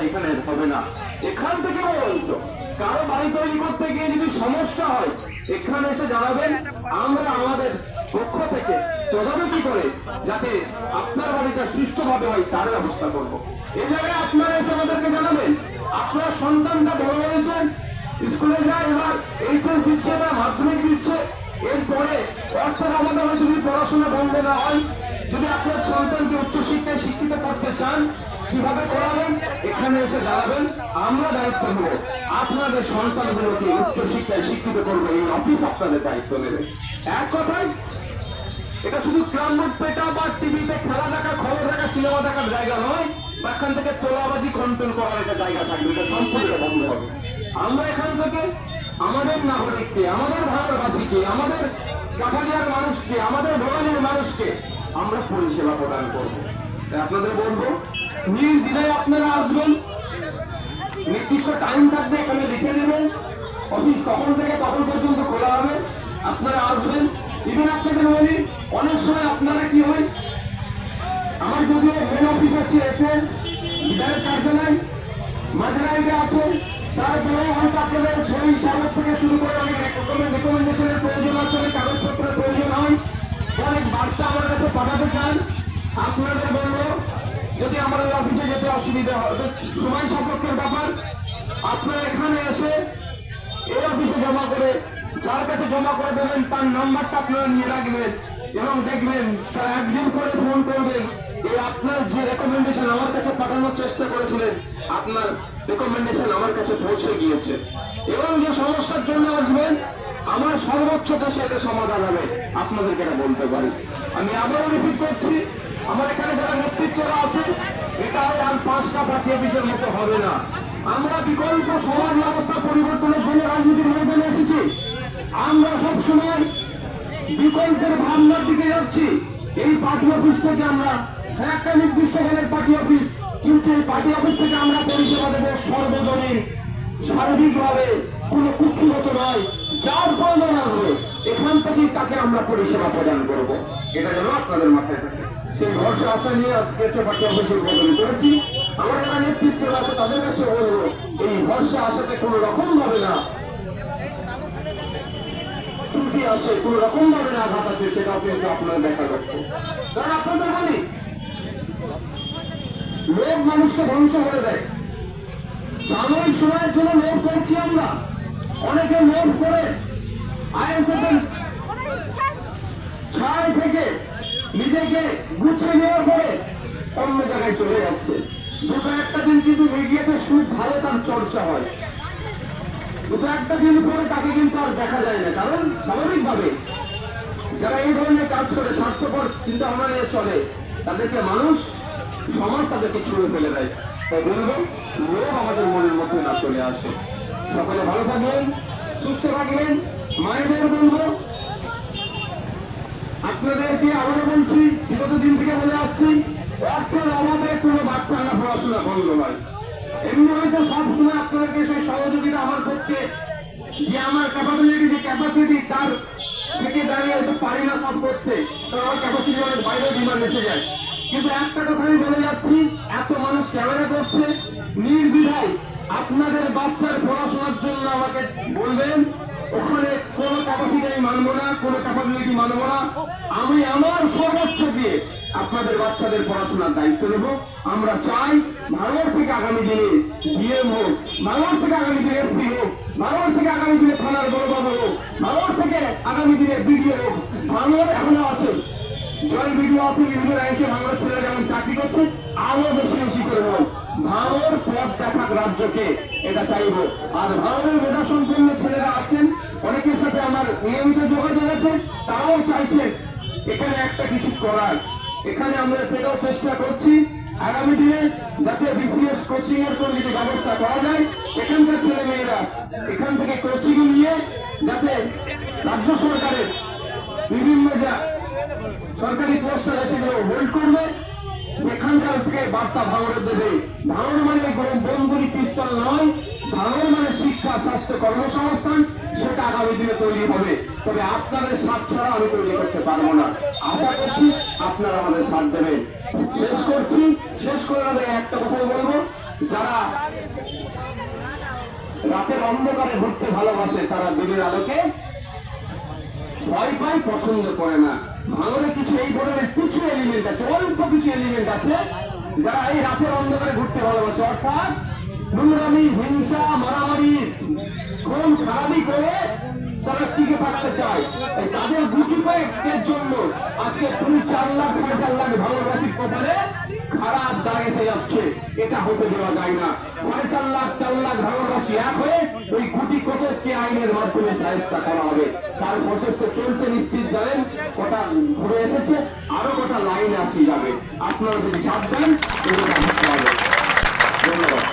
এখানে হবে না। এখান থেকে বলতো কারো বাড়ি তৈরি করতে গিয়ে যদি সমস্যা হয় এখানে এসে জানাবেন, আমরা আমাদের পক্ষ থেকে তদারকি করে যাতে আপনার বাড়িটা সুষ্ঠুভাবে হয় তার ব্যবস্থা করবো। এই জায়গায় আপনারা এসে আমাদেরকে জানাবেন আপনার সন্তানটা বড় হয়েছেন, স্কুলে যায়, এবার এইচএস দিচ্ছে বা মাধ্যমিক দিচ্ছে, এরপরে অর্থের আমাদের যদি পড়াশোনা বন্ধ না হয়, যদি আপনার সন্তানকে উচ্চশিক্ষায় শিক্ষিত করতে চান কিভাবে করাবেন এখানে এসে দাঁড়াবেন, আমরা দায়িত্ব নেব আপনাদের সন্তানগুলোকে উচ্চশিক্ষায় শিক্ষিত করবো, এই অফিস আপনাদের দায়িত্ব নেবে। এক কথায় এটা শুধু গ্রাম্য পেটা বা টিভিতে খেলা দেখা, খবর দেখা, সিনেমা দেখার জায়গা নয়, বা এখান থেকে তোলাবাজি কন্ট্রোল করার একটা জায়গা থাকবে, এটা সম্পূর্ণ বন্ধ হবে। আমরা এখান থেকে আমাদের নাগরিককে, আমাদের ভারতবাসীকে, আমাদের কাপালিয়ার মানুষকে, আমাদের ভোগালীর মানুষকে আমরা পরিষেবা প্রদান করব। আপনাদের বলবো নির্দ্বিধায় আপনারা আসবেন, নির্দিষ্ট টাইম থাকবে এখানে লিখে দেবেন, অফিস কখন থেকে কখন পর্যন্ত খোলা হবে, আপনারা আসবেন। ইভেন আপনাদের বলি অনেক সময় আপনারা কি হয়, আমার যদিও মেন অফিস আছে এতে বিধায়ক কার্যালয় মাঝরাইতে আছে, তারপরেও হয়তো আপনাদের সই সামর্থ্য থেকে শুরু করে অনেক রেকমেন্ডেশনের প্রয়োজন আছে, অনেক কাগজপত্রের প্রয়োজন হয়, অনেক বার্তা আমার কাছে পাঠাতে চান। আপনাদের বলবো যদি আমাদের অফিসে যেতে অসুবিধা হবে, সময় সাপেক্ষের ব্যাপার, আপনারা এখানে এসে এই অফিসে জমা করে যার কাছে জমা করে দেবেন তার নাম্বারটা আপনারা নিয়ে রাখবেন এবং দেখবেন তারা একদিন করে ফোন করবেন, এই আপনার যে রেকমেন্ডেশন আমার কাছে পাঠানোর চেষ্টা করেছিলেন আপনার রেকমেন্ডেশন আমার কাছে পৌঁছে গিয়েছে, এবং যে সমস্যার জন্য আসবেন আমার সর্বোচ্চটা সেটা সমাধান হবে, আপনাদেরকে এটা বলতে পারি। আমি আবারও রিপিট করছি, আমার এখানে যারা নেতৃত্বরা আছে এটা আর 5টা পার্টি অফিসের মতো হবে না। আমরা বিকল্প সমাজ ব্যবস্থা পরিবর্তনের জন্য রাজনীতির ময়দানে এসেছি, আমরা সবসময় বিকল্পের ভাবনার দিকে যাচ্ছি। এই পার্টি অফিস থেকে আমরা একটা নির্দিষ্ট দলের পার্টি অফিস, কিন্তু এই পার্টি অফিস থেকে আমরা পরিষেবা দেবো সর্বজনীন, সার্বিকভাবে, কোনো কুক্ষিগত নয়, যার প্রয়োজন আসবে এখান থেকেই তাকে আমরা পরিষেবা প্রদান করবো, এটা যেন আপনাদের মাথায় থাকে। সেই ভরসা আশা নিয়ে আজকে পার্টি অফিসে উদ্বোধন করেছি। আমার যারা নেতৃত্ব আছে তাদের কাছে বলবো এই ভরসা আশাতে কোনো রকম ভাবে না ত্রুটি আসে, কোন রকম ভাবে না আঘাত আছে, সেটাও কিন্তু আপনারা দেখা যাচ্ছে। কারণ আপনাদের বলি লোক মানুষকে ধ্বংস করে দেয়, সাময়িক সময়ের জন্য লোক করছি আমরা, অনেকে লোক করে আইএসএফের ছায় থেকে নিজেকে গুছিয়ে নেওয়ার পরে অন্য জায়গায় চলে যাচ্ছে। দুটো একটা দিন কিন্তু মিডিয়াতে সুখ ভালো তার চর্চা হয়, দুটো একটা দিন পরে তাকে কিন্তু আর দেখা যায় না, কারণ স্বাভাবিকভাবে যারা এই ধরনের কাজ করে স্বার্থপর চিন্তা ভাবনা নিয়ে চলে তাদেরকে মানুষ সমাজ তাদেরকে ছুঁড়ে ফেলে দেয়। তাই বলবো লোক আমাদের মনের মধ্যে না চলে আসে। সকলে ভালো থাকবেন, সুস্থ থাকবেন। মায়েদের বলবো আপনাদেরকে আবারও বলছি, বিগত দিন থেকে বলে আসছি, অর্থের অভাবে কোনো বাচ্চারা পড়াশোনা বন্ধ নয়। এমনি হয়তো সবসময় আপনাদেরকে সেই সহযোগিতা আমার পক্ষে যে আমার ক্যাপাবিলিটি, যে ক্যাপাসিটি তার থেকে দাঁড়িয়ে হয়তো পারি না সব করতে, কারণ আমার ক্যাপাসিটি অনেক বাইরে ডিমান্ড এসে যায়। কিন্তু একটা কথা আমি বলে যাচ্ছি, এত মানুষ ক্যামেরা করছে, নির্দ্বিধায় আপনাদের বাচ্চার পড়াশোনার জন্য আমাকে বলবেন, ওখানে কোনো ক্যাপাসিটি আমি মানবো না, কোনো ক্যাপাবিলিটি মানবো না, আমি আমার সর্বোচ্চ দিয়ে আপনাদের বাচ্চাদের পড়াশোনার দায়িত্ব নেব। আমরা চাই ভাঙড় থেকে আগামী দিনে ডিএম হোক, ভাঙড় থেকে আগামী দিনে এসপি হোক, ভাঙড় থেকে আগামী দিনে থানার বড়বাবু হোক, ভাঙড় থেকে আগামী দিনে বিডিও হোক। ভাঙড় এখনো আছে, জয় বিডিও আছে, বিভিন্ন র্যাঙ্কে ভাঙড়ের ছেলেরা যেমন চাকরি করছে, আরো বেশি বেশি করে হোক। ভাঙড় পথ দেখাক রাজ্যকে, এটা চাইব। আর ভাঙড়ের মেধা সম্পন্ন ছেলেরা আছেন, অনেকের সাথে আমার নিয়মিত যোগাযোগ আছে, তারাও চাইছে এখানে একটা কিছু করার। এখানে আমরা সেটাও চেষ্টা করছি আগামী দিনে যাতে বিসিএস কোচিং এর কোন যদি ব্যবস্থা করা যায়, এখানকার ছেলে মেয়েরা এখান থেকে কোচিং নিয়ে যাতে রাজ্য সরকারের বিভিন্ন যা সরকারি পোস্টার আছে সেগুলো হোল্ড করবে, সেখানকার থেকে বার্তা ভাঙড়ে দেবে। ভাঙড় মানে বোমগুলি পিস্তল নয়, ভাঙড় মানে শিক্ষা, স্বাস্থ্য, কর্মসংস্থান, সেটা আগামী দিনে তৈরি হবে। তবে আপনাদের সাথ ছাড়া আমি তৈরি করতে পারবো না। আশা করছি আপনারা আমাদের সাথ দেবেন। শেষ করে একটা কথাই বলবো, যারা রাতের অন্ধকারে ঘুরতে ভালোবাসে তারা দিনের আলোকে ভয় পায়, পছন্দ করে না। ভাঙরে কিছু এই ধরনের কিছু এলিমেন্ট আছে, অল্প কিছু এলিমেন্ট আছে যারা এই রাতের অন্ধকারে ঘুরতে ভালোবাসে, অর্থাৎ নোংরামি, হিংসা, মারামারি, খুন খারাপি করে তারা টিকে থাকতে চায়। তাদের গুটি কয়েকের জন্য আজকে 4 লাখ 4.5 লাখ ভারতবাসীর কপালে খারাপ দাগ এসে যাচ্ছে। এটা হতে দেওয়া যায় না। 4.5 লাখ 4 লাখ ভারতবাসী এক হয়ে ওই গুটি কতককে আইনের মাধ্যমে সাহায্য করা হবে। তার প্রসেস তো চলছে, নিশ্চিত জানেন। কটা ঘুরে এসেছে, আরো কটা লাইন আসি যাবে। আপনারা যদি সাথ দেন এগুলো ভাবতে হবে। ধন্যবাদ।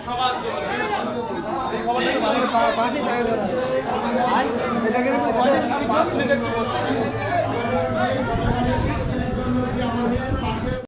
সবার